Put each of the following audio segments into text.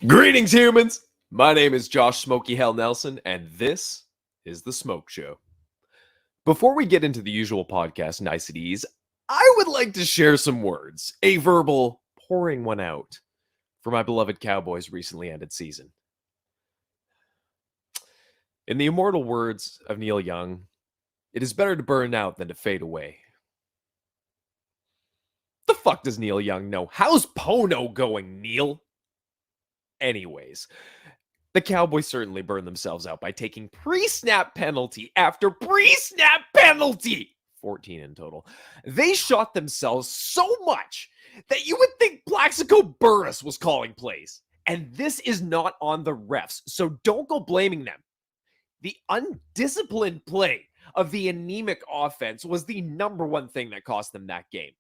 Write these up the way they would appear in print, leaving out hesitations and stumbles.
Greetings, humans! My name is Josh Smokey Hell Nelson, and this is The Smoke Show. Before we get into the usual podcast niceties, I would like to share some words, a verbal pouring one out, for my beloved Cowboys' recently ended season. In the immortal words of Neil Young, it is better to burn out than to fade away. The fuck does Neil Young know? How's Pono going, Neil? Anyways, the Cowboys certainly burned themselves out by taking pre-snap penalty after pre-snap penalty. 14 in total. They shot themselves so much that you would think Plaxico Burress was calling plays. And this is not on the refs, so don't go blaming them. The undisciplined play of the anemic offense was the number one thing that cost them that game.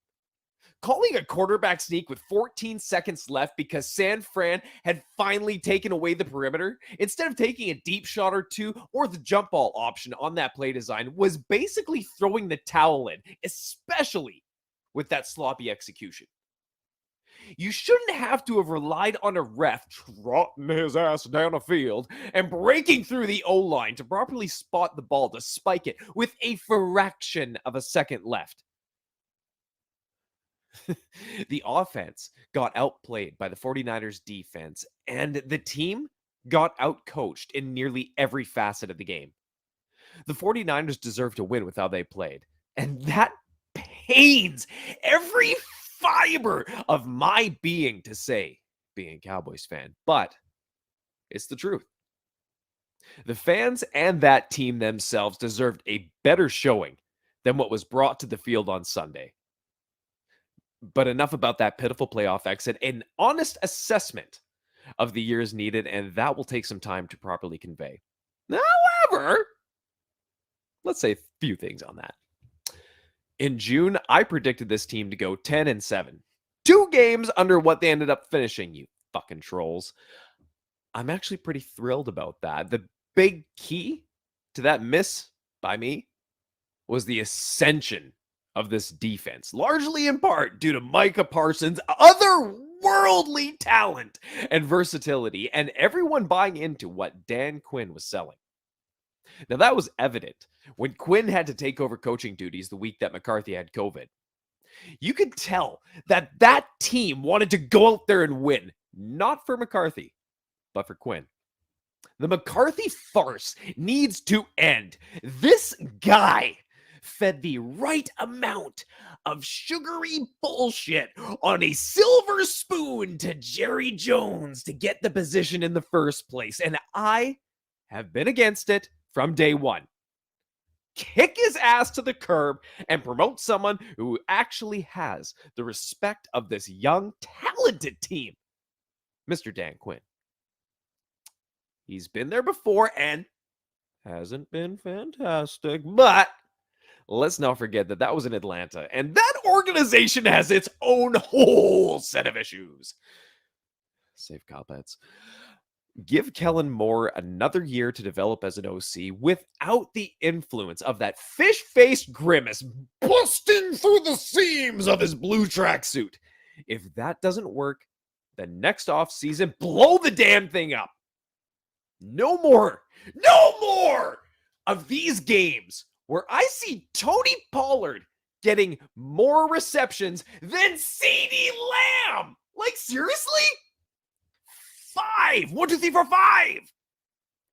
Calling a quarterback sneak with 14 seconds left because San Fran had finally taken away the perimeter, instead of taking a deep shot or two or the jump ball option on that play design, was basically throwing the towel in, especially with that sloppy execution. You shouldn't have to have relied on a ref trotting his ass down a field and breaking through the O-line to properly spot the ball to spike it with a fraction of a second left. The offense got outplayed by the 49ers defense, and the team got outcoached in nearly every facet of the game. The 49ers deserve to win with how they played, and that pains every fiber of my being to say, being a Cowboys fan, but it's the truth. The fans and that team themselves deserved a better showing than what was brought to the field on Sunday. But enough about that pitiful playoff exit. An honest assessment of the year is needed, and that will take some time to properly convey. However, let's say a few things on that. In June, I predicted this team to go 10-7. 2 games under what they ended up finishing, you fucking trolls. I'm actually pretty thrilled about that. The big key to that miss by me was the ascension of this defense, largely in part due to Micah Parsons' otherworldly talent and versatility, and everyone buying into what Dan Quinn was selling. Now, that was evident when Quinn had to take over coaching duties the week that McCarthy had COVID. You could tell that that team wanted to go out there and win, not for McCarthy, but for Quinn. The McCarthy farce needs to end. This guy fed the right amount of sugary bullshit on a silver spoon to Jerry Jones to get the position in the first place. And I have been against it from day one. Kick his ass to the curb and promote someone who actually has the respect of this young, talented team, Mr. Dan Quinn. He's been there before and hasn't been fantastic, but let's not forget that that was in Atlanta, and that organization has its own whole set of issues. Safe comments. Give Kellen Moore another year to develop as an OC without the influence of that fish-faced grimace busting through the seams of his blue tracksuit. If that doesn't work, then next offseason, blow the damn thing up. No more of these games where I see Tony Pollard getting more receptions than CeeDee Lamb. Like, seriously? 5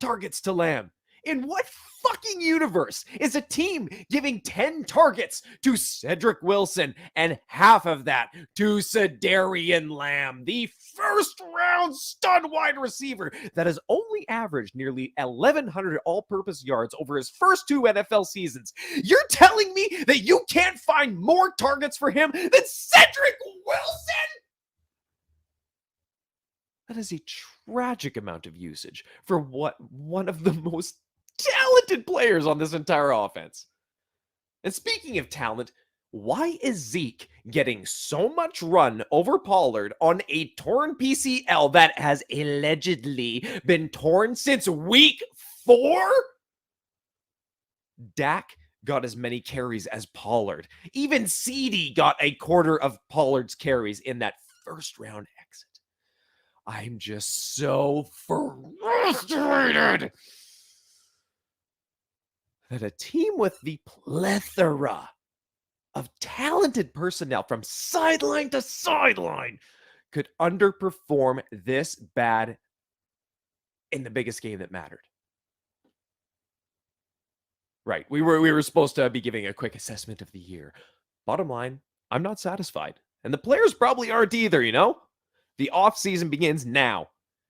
targets to Lamb. In what fucking universe is a team giving 10 targets to Cedric Wilson and half of that to Cedarian Lamb, the first-round stud wide receiver that has only averaged nearly 1,100 all-purpose yards over his first 2 NFL seasons? You're telling me that you can't find more targets for him than Cedric Wilson? That is a tragic amount of usage for one of the most talented players on this entire offense. And speaking of talent, why is Zeke getting so much run over Pollard on a torn PCL that has allegedly been torn since week 4? Dak got as many carries as Pollard. Even CeeDee got a quarter of Pollard's carries in that first round exit. I'm just so frustrated that a team with the plethora of talented personnel from sideline to sideline could underperform this bad in the biggest game that mattered. Right. We were supposed to be giving a quick assessment of the year. Bottom line, I'm not satisfied. And the players probably aren't either, you know? The offseason begins now.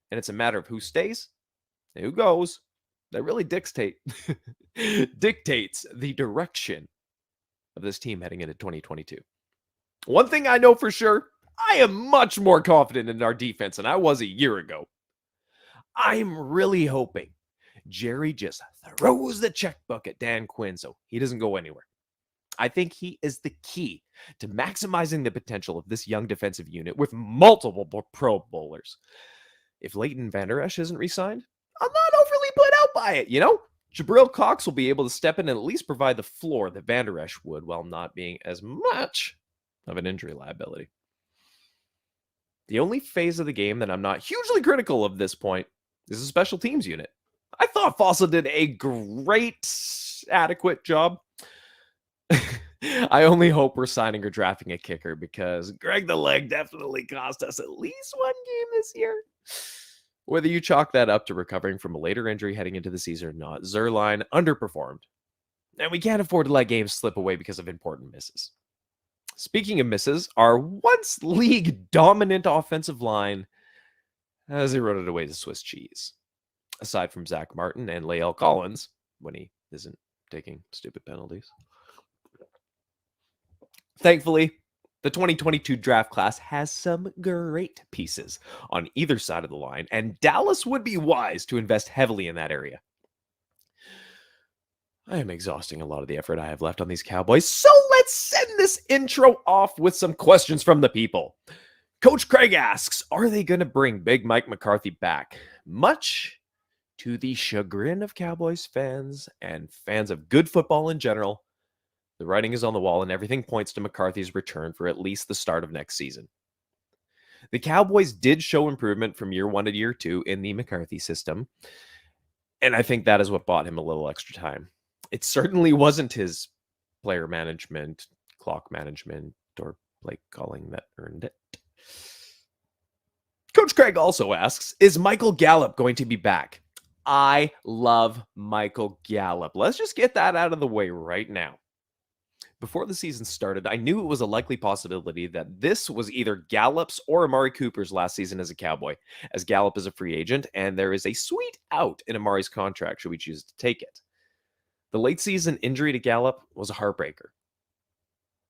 And it's a matter of who stays and who goes that really dictates the direction of this team heading into 2022. One thing I know for sure, I am much more confident in our defense than I was a year ago. I'm really hoping Jerry just throws the checkbook at Dan Quinn so he doesn't go anywhere. I think he is the key to maximizing the potential of this young defensive unit with multiple Pro Bowlers. If Leighton Vander Esch isn't re-signed, I'm not overly put out by it, you know? Jabril Cox will be able to step in and at least provide the floor that Vander Esch would while not being as much of an injury liability. The only phase of the game that I'm not hugely critical of this point is the special teams unit. I thought Fossil did a great, adequate job. I only hope we're signing or drafting a kicker because Greg the Leg definitely cost us at least one game this year. Whether you chalk that up to recovering from a later injury heading into the season or not, Zerline underperformed. And we can't afford to let games slip away because of important misses. Speaking of misses, our once league-dominant offensive line has eroded away to Swiss cheese. Aside from Zach Martin and Lael Collins, when he isn't taking stupid penalties. Thankfully, the 2022 draft class has some great pieces on either side of the line, and Dallas would be wise to invest heavily in that area. I am exhausting a lot of the effort I have left on these Cowboys, so let's send this intro off with some questions from the people. Coach Craig asks, are they going to bring Big Mike McCarthy back? Much to the chagrin of Cowboys fans and fans of good football in general, the writing is on the wall and everything points to McCarthy's return for at least the start of next season. The Cowboys did show improvement from year 1 to year 2 in the McCarthy system, and I think that is what bought him a little extra time. It certainly wasn't his player management, clock management, or play calling that earned it. Coach Craig also asks, is Michael Gallup going to be back? I love Michael Gallup. Let's just get that out of the way right now. Before the season started, I knew it was a likely possibility that this was either Gallup's or Amari Cooper's last season as a Cowboy, as Gallup is a free agent, and there is a sweet out in Amari's contract should we choose to take it. The late season injury to Gallup was a heartbreaker.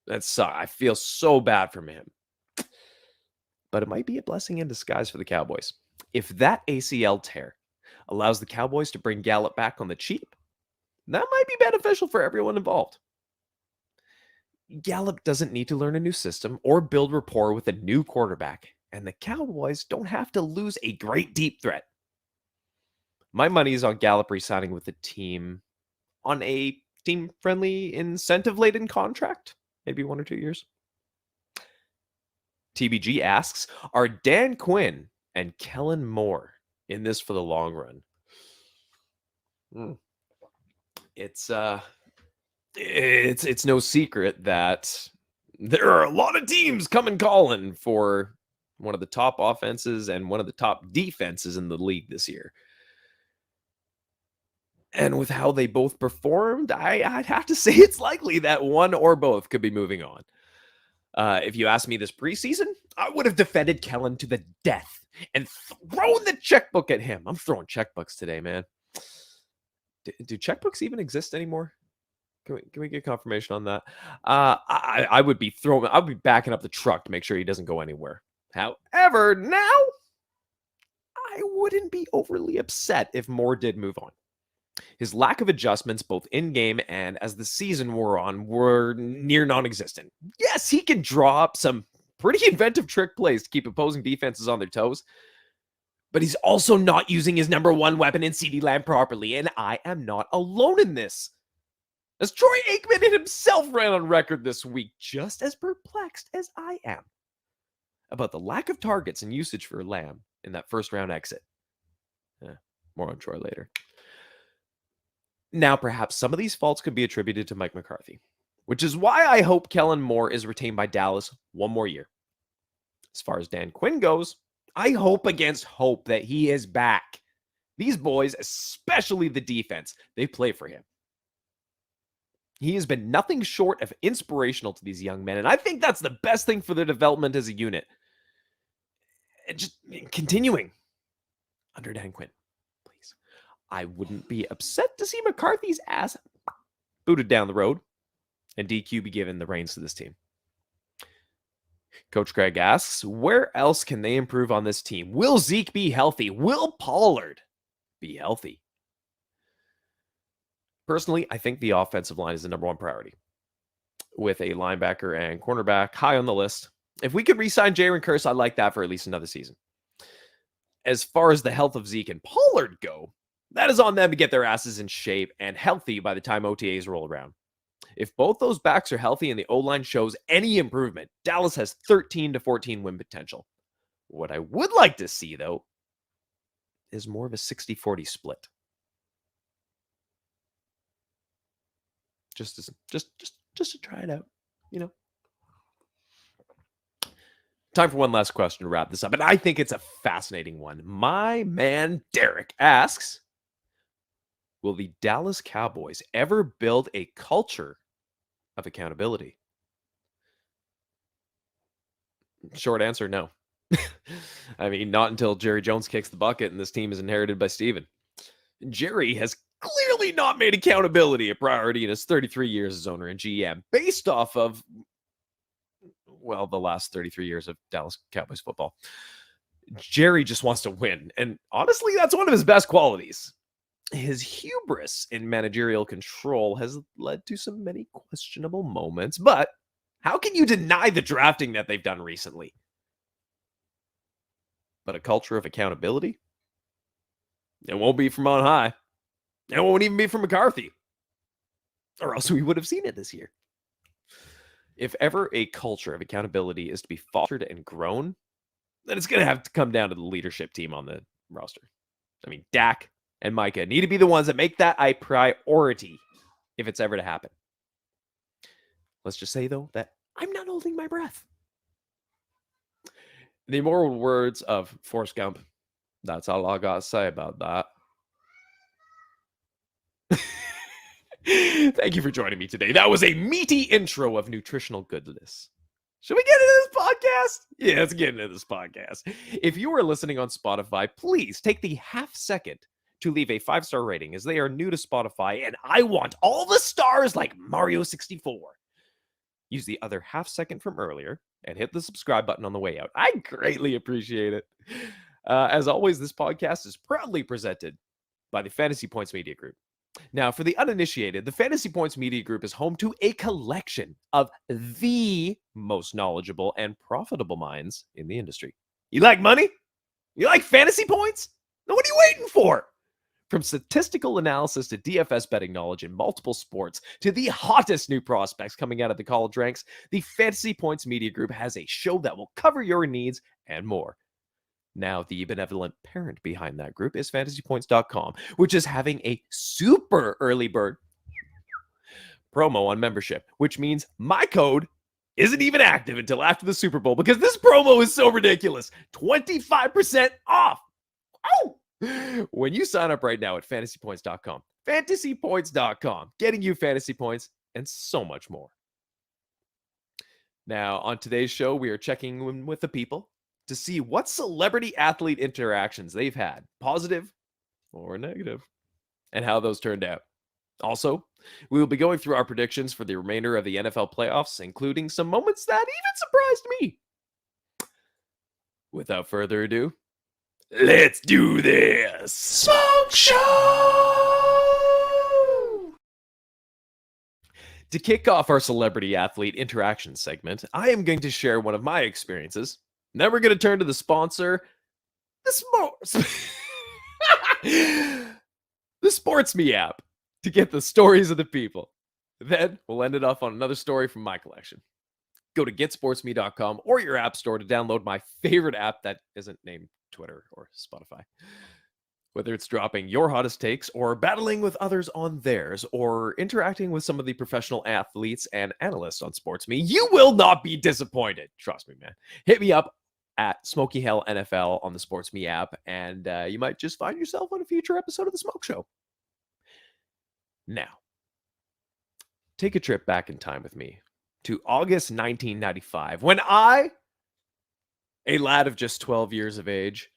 I feel so bad for him. But it might be a blessing in disguise for the Cowboys. If that ACL tear allows the Cowboys to bring Gallup back on the cheap, that might be beneficial for everyone involved. Gallup doesn't need to learn a new system or build rapport with a new quarterback, and the Cowboys don't have to lose a great deep threat. My money is on Gallup re-signing with the team on a team-friendly, incentive-laden contract, maybe 1 or 2 years. TBG asks, are Dan Quinn and Kellen Moore in this for the long run? It's no secret that there are a lot of teams coming calling for one of the top offenses and one of the top defenses in the league this year. And with how they both performed, I'd have to say it's likely that one or both could be moving on. If you asked me this preseason, I would have defended Kellen to the death and thrown the checkbook at him. I'm throwing checkbooks today, man. Do checkbooks even exist anymore? Can we get confirmation on that? I would be backing up the truck to make sure he doesn't go anywhere. However, now I wouldn't be overly upset if Moore did move on. His lack of adjustments, both in-game and as the season wore on, were near non-existent. Yes, he can draw up some pretty inventive trick plays to keep opposing defenses on their toes, but he's also not using his number one weapon in CeeDee Lamb properly, and I am not alone in this. As Troy Aikman himself ran on record this week, just as perplexed as I am about the lack of targets and usage for Lamb in that first round exit. More on Troy later. Now, perhaps some of these faults could be attributed to Mike McCarthy, which is why I hope Kellen Moore is retained by Dallas one more year. As far as Dan Quinn goes, I hope against hope that he is back. These boys, especially the defense, they play for him. He has been nothing short of inspirational to these young men, and I think that's the best thing for their development as a unit. And just continuing under Dan Quinn, please. I wouldn't be upset to see McCarthy's ass booted down the road and DQ be given the reins to this team. Coach Craig asks, where else can they improve on this team? Will Zeke be healthy? Will Pollard be healthy? Personally, I think the offensive line is the number one priority, with a linebacker and cornerback high on the list. If we could re-sign Jaron Kearse, I'd like that for at least another season. As far as the health of Zeke and Pollard go, that is on them to get their asses in shape and healthy by the time OTAs roll around. If both those backs are healthy and the O-line shows any improvement, Dallas has 13 to 14 win potential. What I would like to see, though, is more of a 60-40 split. Just to try it out, you know. Time for one last question to wrap this up, and I think it's a fascinating one. My man Derek asks, will the Dallas Cowboys ever build a culture of accountability? Short answer, no. I mean, not until Jerry Jones kicks the bucket and this team is inherited by Steven. Jerry has clearly not made accountability a priority in his 33 years as owner and GM, based off of, well, the last 33 years of Dallas Cowboys football. Jerry just wants to win, and honestly, that's one of his best qualities. His hubris in managerial control has led to some many questionable moments, but how can you deny the drafting that they've done recently? But a culture of accountability? It won't be from on high. It won't even be from McCarthy. Or else we would have seen it this year. If ever a culture of accountability is to be fostered and grown, then it's going to have to come down to the leadership team on the roster. I mean, Dak and Micah need to be the ones that make that a priority if it's ever to happen. Let's just say, though, that I'm not holding my breath. In the immortal words of Forrest Gump, that's all I got to say about that. Thank you for joining me today. That was a meaty intro of nutritional goodness. Should we get into this podcast? Yeah, let's get into this podcast. If you are listening on Spotify, please take the half second to leave a 5-star rating, as they are new to Spotify, and I want all the stars like Mario 64. Use the other half second from earlier and hit the subscribe button on the way out. I greatly appreciate it. As always, this podcast is proudly presented by the Fantasy Points Media Group. Now, for the uninitiated, the Fantasy Points Media Group is home to a collection of the most knowledgeable and profitable minds in the industry. You like money? You like fantasy points? Then what are you waiting for? From statistical analysis to DFS betting knowledge in multiple sports to the hottest new prospects coming out of the college ranks, the Fantasy Points Media Group has a show that will cover your needs and more. Now, the benevolent parent behind that group is fantasypoints.com, which is having a super early bird promo on membership, which means my code isn't even active until after the Super Bowl because this promo is so ridiculous. 25% off. Oh! When you sign up right now at fantasypoints.com, fantasypoints.com, getting you fantasy points and so much more. Now, on today's show, we are checking in with the people to see what celebrity athlete interactions they've had, positive or negative, and how those turned out. Also, we will be going through our predictions for the remainder of the NFL playoffs, including some moments that even surprised me. Without further ado, let's do this! Smoke Show! To kick off our celebrity athlete interaction segment, I am going to share one of my experiences. Then we're going to turn to the sponsor, the Sports Me app, to get the stories of the people. Then we'll end it off on another story from my collection. Go to getsportsme.com or your app store to download my favorite app that isn't named Twitter or Spotify. Whether it's dropping your hottest takes or battling with others on theirs or interacting with some of the professional athletes and analysts on Sports Me, you will not be disappointed. Trust me, man. Hit me up at Smokey Hell NFL on the Sports Me app, and you might just find yourself on a future episode of The Smoke Show. Now, take a trip back in time with me to August 1995, when I, a lad of just 12 years of age,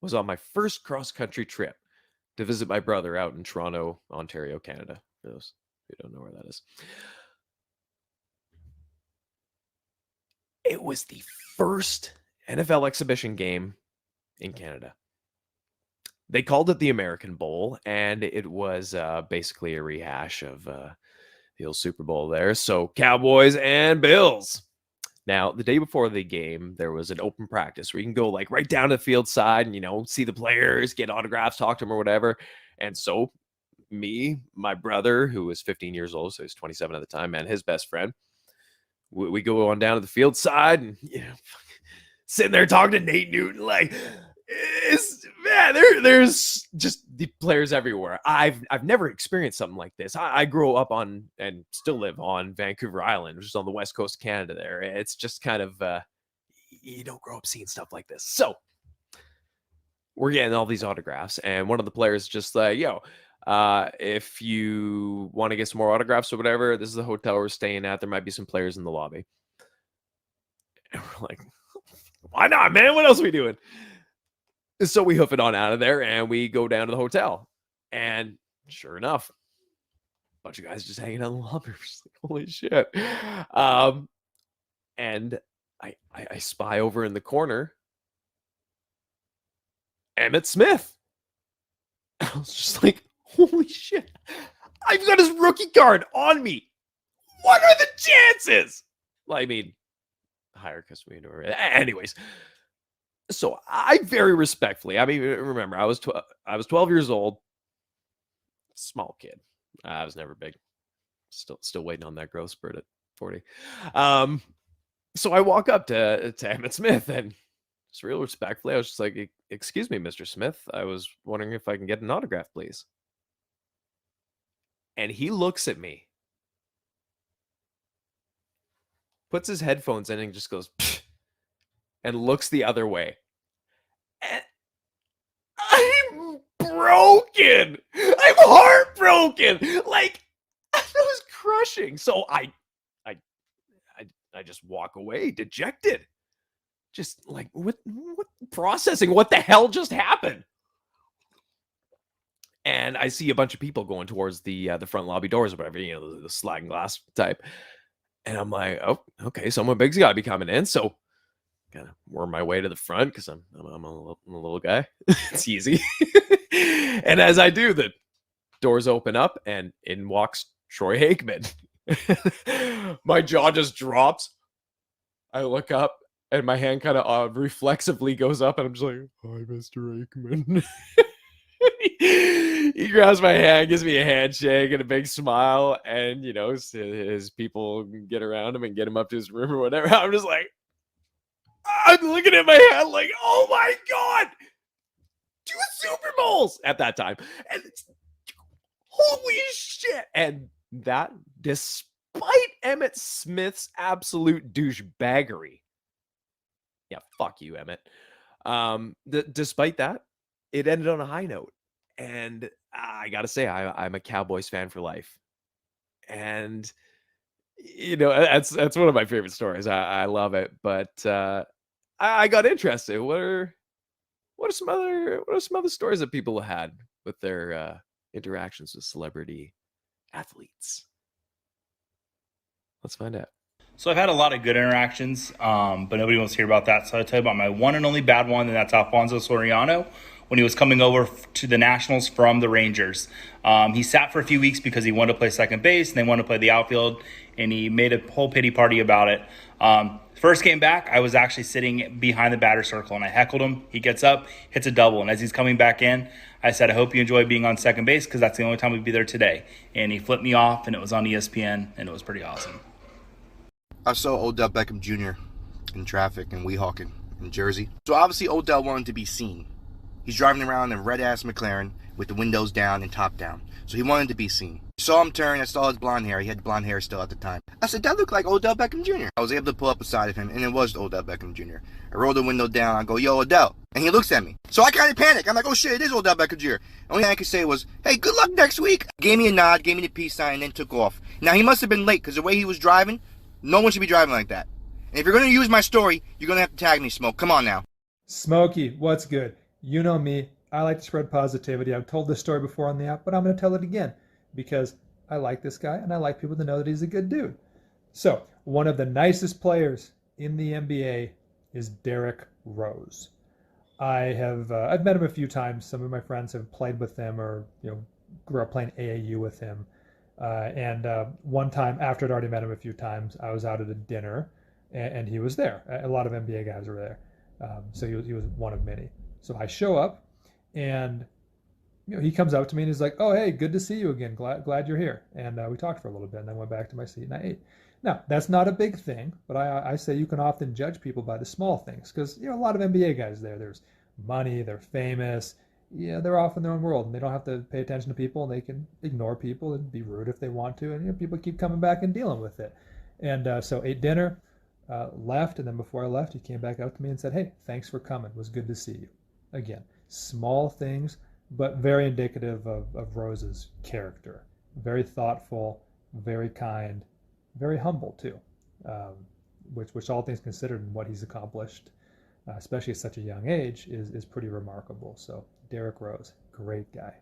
was on my first cross-country trip to visit my brother out in Toronto, Ontario, Canada. For those who don't know where that is. It was the first NFL exhibition game in Canada. They called it the American Bowl, and it was basically a rehash of the old Super Bowl there. So Cowboys and Bills. Now, the day before the game, there was an open practice where you can go like right down to the field side and, you know, see the players, get autographs, talk to them or whatever. And so me, my brother, who was 15 years old, so he was 27 at the time, and his best friend, we go on down to the field side and, you know, sitting there talking to Nate Newton, like, there's just the players everywhere. I've never experienced something like this. I grew up on and still live on Vancouver Island, which is on the west coast of Canada there. It's just kind of, you don't grow up seeing stuff like this. So we're getting all these autographs, and one of the players just like, yo, if you want to get some more autographs or whatever, this is the hotel we're staying at. There might be some players in the lobby. And we're like, why not, man? What else are we doing? So we hoof it on out of there and we go down to the hotel. And sure enough, a bunch of guys just hanging out in the lobby. Like, holy shit. And I spy over in the corner Emmitt Smith. I was just like, holy shit. I've got his rookie card on me. What are the chances? Well, I mean, higher because we know. Anyways. So I very respectfully, I mean, remember, I was 12 years old, small kid. I was never big. Still waiting on that growth spurt at 40. So I walk up to Emmitt Smith and just real respectfully, I was just like, excuse me, Mr. Smith. I was wondering if I can get an autograph, please. And he looks at me, puts his headphones in and just goes, pfft, and looks the other way. And I'm broken. I'm heartbroken. Like, that was crushing. So I just walk away dejected. Just like, what processing? What the hell just happened? And I see a bunch of people going towards the front lobby doors or whatever, you know, the sliding glass type. And I'm like, oh, okay, someone big's got to be coming in. So kind of worm my way to the front because I'm a little guy. It's easy. And as I do, the doors open up and in walks Troy Aikman. My jaw just drops. I look up and my hand kind of reflexively goes up and I'm just like, hi, Mr. Aikman. He grabs my hand, gives me a handshake and a big smile, and you know, his people get around him and get him up to his room or whatever. I'm just like, I'm looking at my hand like, oh my god, 2 Super Bowls at that time, and holy shit! And that, despite Emmitt Smith's absolute douchebaggery, yeah, fuck you, Emmitt. Despite that, it ended on a high note. And I gotta say, I'm a Cowboys fan for life. And you know, that's one of my favorite stories. I love it. But I got interested. What are some other stories that people had with their interactions with celebrity athletes? Let's find out. So I've had a lot of good interactions, but nobody wants to hear about that. So I'll tell you about my one and only bad one, and that's Alfonso Soriano when he was coming over to the Nationals from the Rangers. He sat for a few weeks because he wanted to play second base and they wanted to play the outfield, and he made a whole pity party about it. First game back, I was actually sitting behind the batter circle, and I heckled him. He gets up, hits a double, and as he's coming back in, I said, I hope you enjoy being on second base because that's the only time we'd be there today. And he flipped me off, and it was on ESPN, and it was pretty awesome. I saw Odell Beckham Jr. in traffic in Weehawken, in Jersey. So obviously Odell wanted to be seen. He's driving around in a red-ass McLaren with the windows down and top down. So he wanted to be seen. Saw him turn, I saw his blonde hair. He had blonde hair still at the time. I said, that looked like Odell Beckham Jr. I was able to pull up beside of him, and it was Odell Beckham Jr. I rolled the window down, I go, yo, Odell. And he looks at me. So I kind of panic. I'm like, oh shit, it is Odell Beckham Jr. The only thing I could say was, hey, good luck next week. Gave me a nod, gave me the peace sign, and then took off. Now, he must have been late, because the way he was driving, no one should be driving like that. And if you're going to use my story, you're going to have to tag me, Smoke. Come on now. Smokey, what's good? You know me. I like to spread positivity. I've told this story before on the app, but I'm going to tell it again because I like this guy and I like people to know that he's a good dude. So, one of the nicest players in the NBA is Derrick Rose. I've met him a few times. Some of my friends have played with him or grew up playing AAU with him. And one time after I'd already met him a few times, I was out at a dinner and he was there. A lot of NBA guys were there. So he was one of many. So I show up and he comes up to me and he's like, oh, hey, good to see you again. Glad you're here. And we talked for a little bit and then went back to my seat and I ate. Now, that's not a big thing, but I say you can often judge people by the small things because, a lot of NBA guys there. There's money, they're famous. Yeah, they're off in their own world and they don't have to pay attention to people and they can ignore people and be rude if they want to. And people keep coming back and dealing with it. And so ate dinner, left. And then before I left, he came back up to me and said, hey, thanks for coming. It was good to see you. Again, small things, but very indicative of Rose's character. Very thoughtful, very kind, very humble too, which all things considered and what he's accomplished, especially at such a young age, is pretty remarkable. So Derrick Rose, great guy.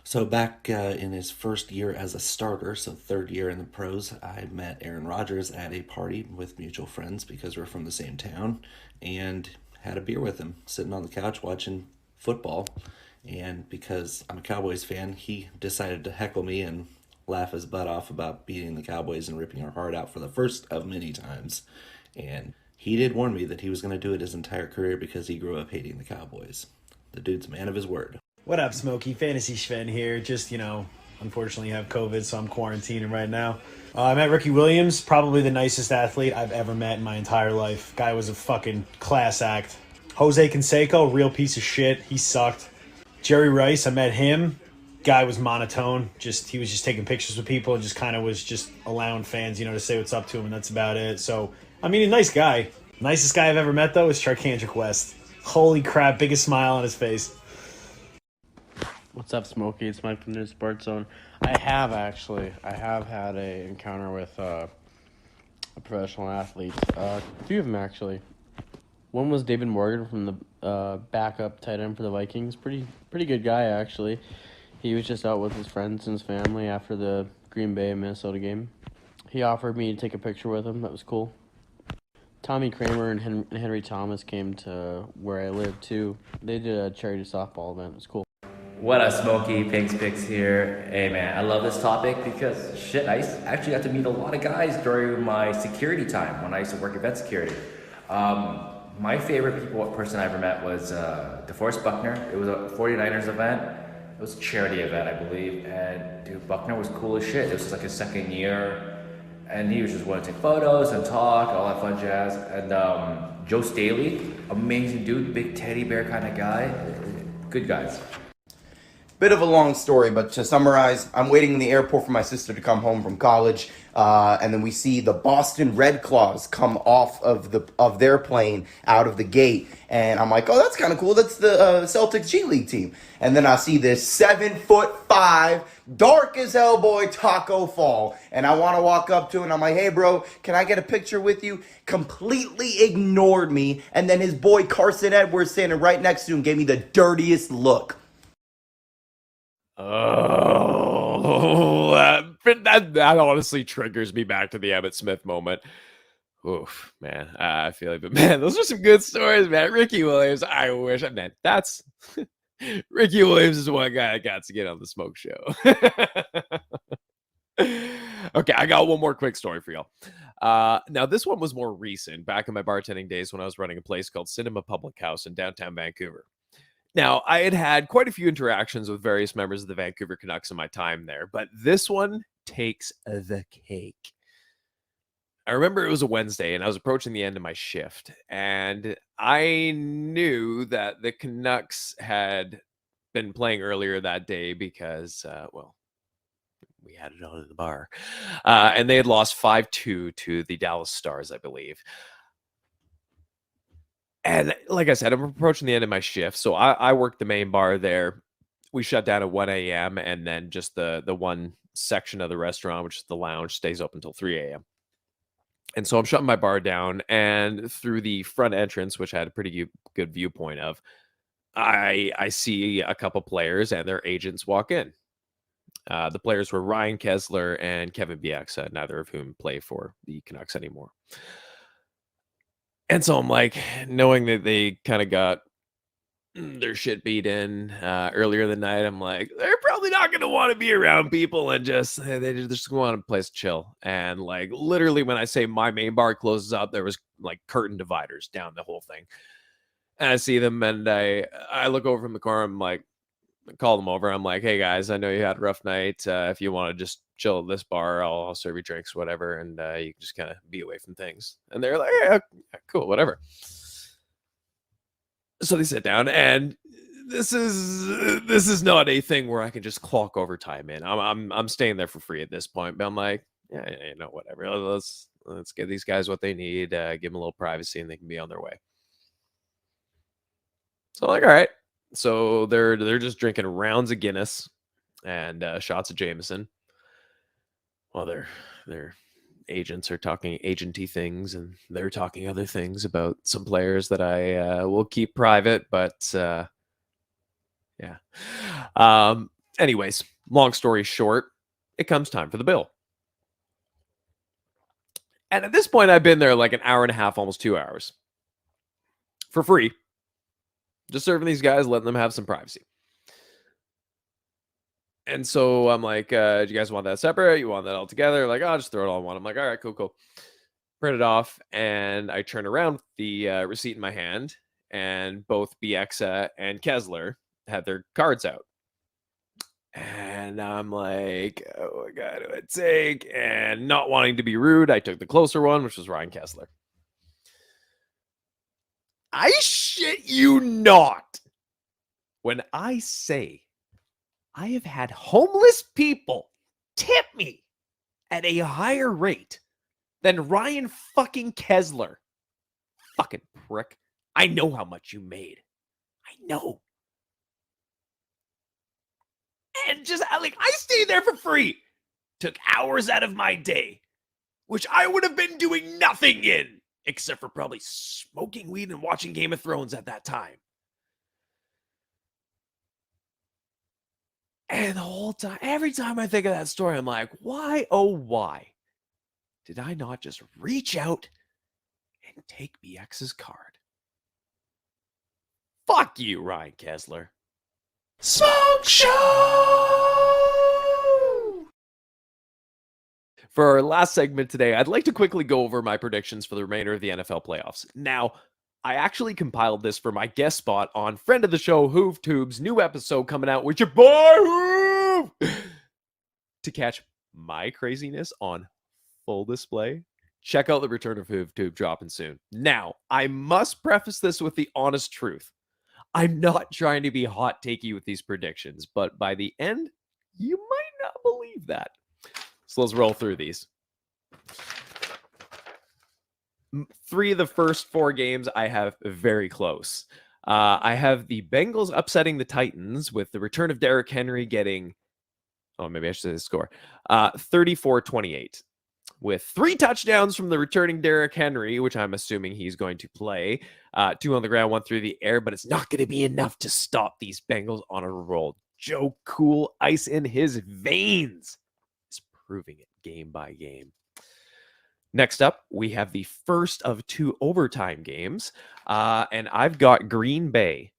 So back in his first year as a starter, so third year in the pros, I met Aaron Rodgers at a party with mutual friends because we're from the same town, and had a beer with him, sitting on the couch watching football. And because I'm a Cowboys fan, he decided to heckle me and laugh his butt off about beating the Cowboys and ripping our heart out for the first of many times. And he did warn me that he was going to do it his entire career because he grew up hating the Cowboys. The dude's a man of his word. What up, Smokey? Fantasy Sven here. Just, unfortunately have COVID, so I'm quarantining right now. I met Ricky Williams, probably the nicest athlete I've ever met in my entire life. Guy was a fucking class act. Jose Canseco, real piece of shit. He sucked. Jerry Rice, I met him. Guy was monotone. He was just taking pictures with people and just kind of was just allowing fans, to say what's up to him, and that's about it. So, a nice guy. Nicest guy I've ever met, though, is Charkandrick West. Holy crap, biggest smile on his face. What's up, Smokey? It's Mike from New Sports Zone. I have had an encounter with a professional athlete. A few of them, actually. One was David Morgan from the backup tight end for the Vikings. Pretty good guy, actually. He was just out with his friends and his family after the Green Bay Minnesota game. He offered me to take a picture with him. That was cool. Tommy Kramer and Henry Thomas came to where I live, too. They did a charity softball event. It was cool. What up, Smokey? Pigs Picks here. Hey, man, I love this topic because, I actually got to meet a lot of guys during my security time when I used to work event security. My favorite person I ever met was DeForest Buckner. It was a 49ers event. It was a charity event, I believe. And, dude, Buckner was cool as shit. It was just like his second year. And he was just wanting to take photos and talk, all that fun jazz. And Joe Staley, amazing dude, big teddy bear kind of guy. Good guys. Bit of a long story, but to summarize, I'm waiting in the airport for my sister to come home from college, and then we see the Boston Red Claws come off of their plane out of the gate, and I'm like, oh, that's kind of cool. That's the Celtics G League team. And then I see this 7'5", dark as hell boy Taco Fall, and I want to walk up to him, and I'm like, hey, bro, can I get a picture with you? Completely ignored me, and then his boy Carson Edwards standing right next to him gave me the dirtiest look. Oh, that honestly triggers me back to the Emmitt Smith moment. Oof, man, I feel like, but man, those are some good stories, man. Ricky Williams, I wish, man, that's Ricky Williams is one guy that got to get on the Smoke Show. Okay, I got one more quick story for y'all. Now, this one was more recent, back in my bartending days when I was running a place called Cinema Public House in downtown Vancouver. Now, I had quite a few interactions with various members of the Vancouver Canucks in my time there, but this one takes the cake. I remember it was a Wednesday and I was approaching the end of my shift, and I knew that the Canucks had been playing earlier that day because, well, we had it on in the bar, and they had lost 5-2 to the Dallas Stars, I believe. And like I said, I'm approaching the end of my shift, so I work the main bar there. We shut down at 1 a.m. and then just the one section of the restaurant, which is the lounge, stays open until 3 a.m. And so I'm shutting my bar down, and through the front entrance, which I had a pretty good viewpoint of, I see a couple players and their agents walk in. The players were Ryan Kesler and Kevin Bieksa, neither of whom play for the Canucks anymore. And so I'm like, knowing that they kind of got their shit beat in earlier in the night, I'm like, they're probably not going to want to be around people, and they just want a place to chill. And like literally, when I say my main bar closes up, there was like curtain dividers down the whole thing. And I see them, and I look over from the corner. I'm like, call them over. I'm like, hey guys, I know you had a rough night. If you want to just chill at this bar, I'll serve you drinks, whatever, and you can just kind of be away from things. And they're like, yeah, cool, whatever. So they sit down, and this is not a thing where I can just clock overtime in. I'm staying there for free at this point, but I'm like, yeah, you know, whatever. Let's give these guys what they need. Give them a little privacy, and they can be on their way. So I'm like, all right. So they're just drinking rounds of Guinness and shots of Jameson. Well, their agents are talking agenty things, and they're talking other things about some players that I will keep private. But yeah. Anyways, long story short, it comes time for the bill. And at this point, I've been there like an hour and a half, almost 2 hours for free. Just serving these guys, letting them have some privacy. And so I'm like, do you guys want that separate? You want that all together? Like, I'll just throw it all in one. I'm like, all right, cool. Print it off, and I turn around with the receipt in my hand, and both Bieksa and Kesler had their cards out. And I'm like, oh, I got to take. And not wanting to be rude, I took the closer one, which was Ryan Kesler. I shit you not when I say I have had homeless people tip me at a higher rate than Ryan fucking Kesler. Fucking prick. I know how much you made. I know. And just like, I stayed there for free. Took hours out of my day, which I would have been doing nothing in, except for probably smoking weed and watching Game of Thrones at that time. And the whole time, every time I think of that story, I'm like, why, oh, why did I not just reach out and take BX's card? Fuck you, Ryan Kesler. Smoke Show! For our last segment today, I'd like to quickly go over my predictions for the remainder of the NFL playoffs. Now, I actually compiled this for my guest spot on friend of the show, Hoove Tube's new episode coming out with your boy, Hoove! To catch my craziness on full display, check out the return of Hoove Tube dropping soon. Now, I must preface this with the honest truth. I'm not trying to be hot takey with these predictions, but by the end, you might not believe that. So let's roll through these. 3 of the first 4 games I have very close. I have the Bengals upsetting the Titans with the return of Derrick Henry getting, maybe I should say the score, 34-28. With 3 touchdowns from the returning Derrick Henry, which I'm assuming he's going to play. 2 on the ground, 1 through the air, but it's not going to be enough to stop these Bengals on a roll. Joe Cool, ice in his veins, is proving it game by game. Next up, we have the first of 2 overtime games, and I've got Green Bay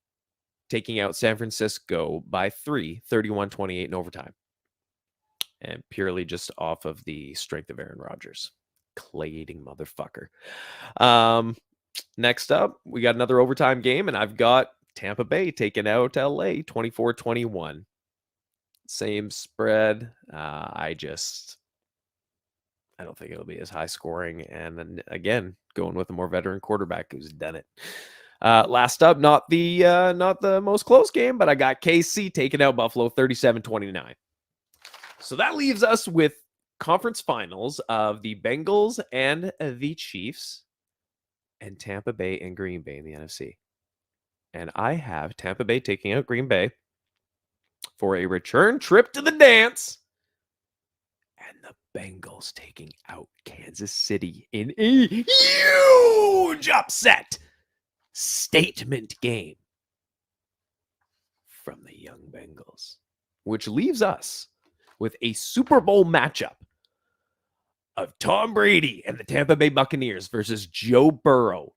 taking out San Francisco by 3, 31-28 in overtime. And purely just off of the strength of Aaron Rodgers. Clay-eating motherfucker. Next up, we got another overtime game, and I've got Tampa Bay taking out LA 24-21. Same spread. I I don't think it'll be as high scoring. And then again, going with a more veteran quarterback who's done it. Last up, not the most close game, but I got KC taking out Buffalo 37-29. So that leaves us with conference finals of the Bengals and the Chiefs and Tampa Bay and Green Bay in the NFC. And I have Tampa Bay taking out Green Bay for a return trip to the dance. And the Bengals taking out Kansas City in a huge upset statement game from the young Bengals, which leaves us with a Super Bowl matchup of Tom Brady and the Tampa Bay Buccaneers versus Joe Burrow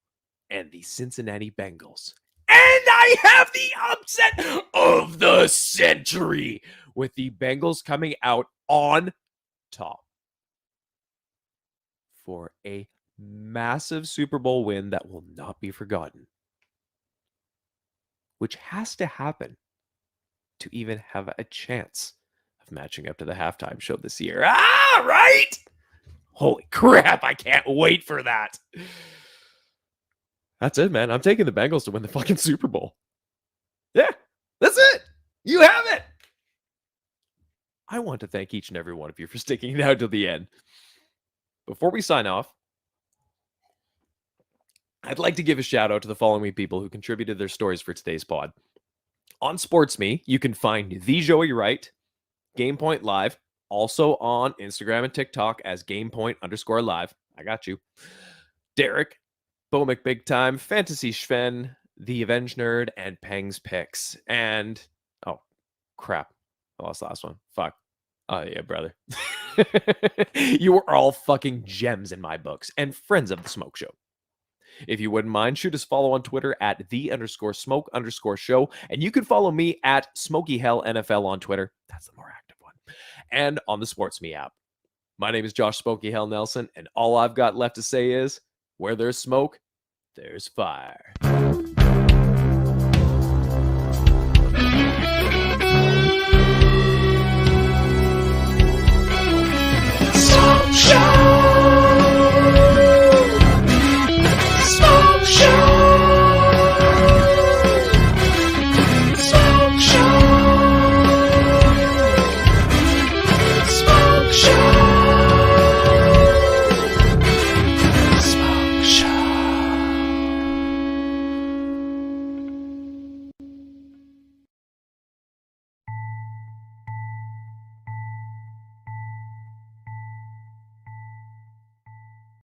and the Cincinnati Bengals. And I have the upset of the century with the Bengals coming out on top for a massive Super Bowl win that will not be forgotten, which has to happen to even have a chance of matching up to the halftime show this year. Right? Holy crap, I can't wait for that. That's it, man. I'm taking the Bengals to win the fucking Super Bowl. Yeah, that's it. You have it. I want to thank each and every one of you for sticking it out to the end. Before we sign off, I'd like to give a shout out to the following people who contributed their stories for today's pod. On SportsMe, you can find the Joey Wright, GamePoint Live, also on Instagram and TikTok as GamePoint_live. I got you. Derek, Bomic Big Time, Fantasy Schven, The Avenged Nerd, and Peng's Picks. And, oh, crap. I lost the last one. Fuck. Oh, yeah, brother. You are all fucking gems in my books and friends of the Smoke Show. If you wouldn't mind, shoot us follow on Twitter at _smoke_show. And you can follow me at SmokeyHellNFL on Twitter. That's the more active one. And on the SportsMe app. My name is Josh Smokey Hell Nelson, and all I've got left to say is, where there's smoke, there's fire.